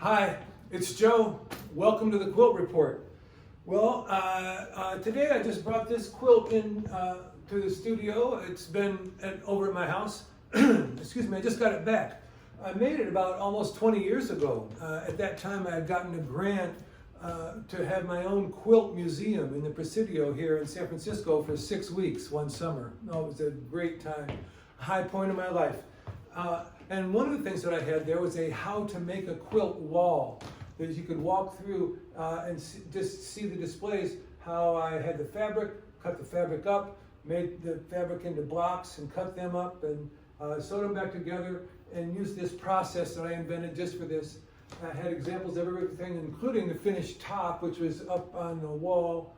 Hi, it's Joe. Welcome to the Quilt Report. Well, today I just brought this quilt in to the studio. It's been over at my house. Excuse me, I just got it back. I made it about almost 20 years ago. At that time I had gotten a grant to have my own quilt museum in the Presidio here in San Francisco for 6 weeks one summer. Oh, it was a great time, high point of my life. And one of the things that I had there was a how to make a quilt wall that you could walk through and just see the displays, how I had the fabric, cut the fabric up, made the fabric into blocks and cut them up and sewed them back together and used this process that I invented just for this. I had examples of everything, including the finished top, which was up on the wall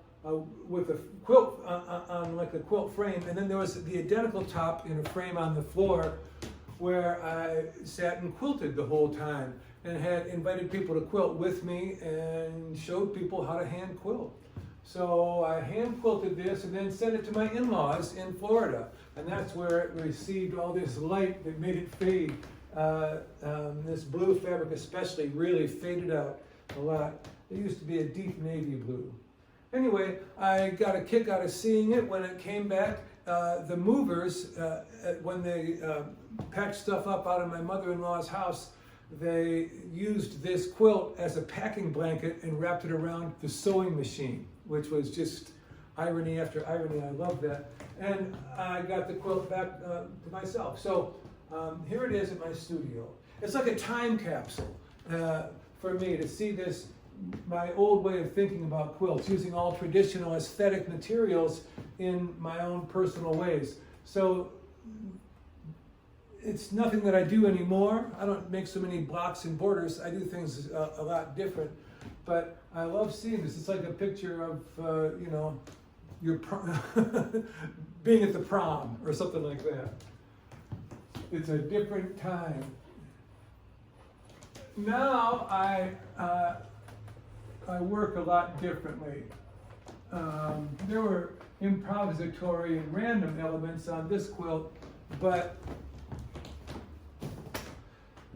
with a quilt on like a quilt frame, and then there was the identical top in a frame on the floor where I sat and quilted the whole time and had invited people to quilt with me and showed people how to hand quilt. So I hand quilted this and then sent it to my in-laws in Florida, and that's where it received all this light that made it fade. This blue fabric especially really faded out a lot. It used to be a deep navy blue. Anyway, I got a kick out of seeing it when it came back. The movers, when they packed stuff up out of my mother-in-law's house, they used this quilt as a packing blanket and wrapped it around the sewing machine, which was just irony after irony. I love that. And I got the quilt back to myself. So here it is at my studio. It's like a time capsule for me to see this, my old way of thinking about quilts, using all traditional aesthetic materials in my own personal ways. So it's nothing that I do anymore. I don't make so many blocks and borders. I do things a lot different, but I love seeing this. It's like a picture of, you know, your being at the prom or something like that. It's a different time. Now I work a lot differently. There were improvisatory and random elements on this quilt, but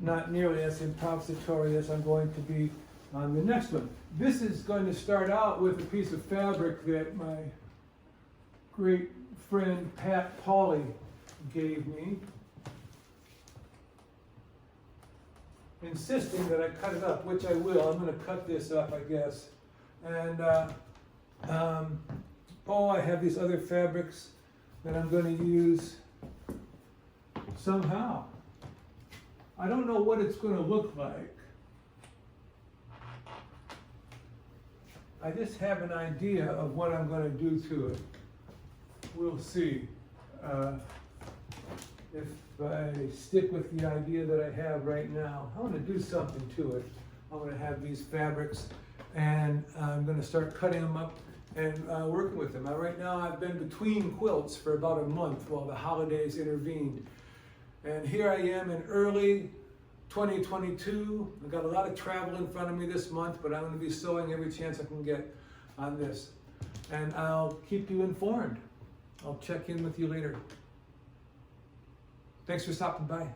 not nearly as improvisatory as I'm going to be on the next one. This is going to start out with a piece of fabric that my great friend Pat Pauley gave me, insisting that I cut it up, which I will. I'm going to cut this up, I guess. And I have these other fabrics that I'm going to use somehow. I don't know what it's going to look like. I just have an idea of what I'm going to do to it. We'll see. If I stick with the idea that I have right now, I want to do something to it. I'm going to have these fabrics and I'm going to start cutting them up and working with them. Right now I've been between quilts for about a month while the holidays intervened. And here I am in early 2022. I've got a lot of travel in front of me this month, but I'm going to be sewing every chance I can get on this. And I'll keep you informed. I'll check in with you later. Thanks for stopping by.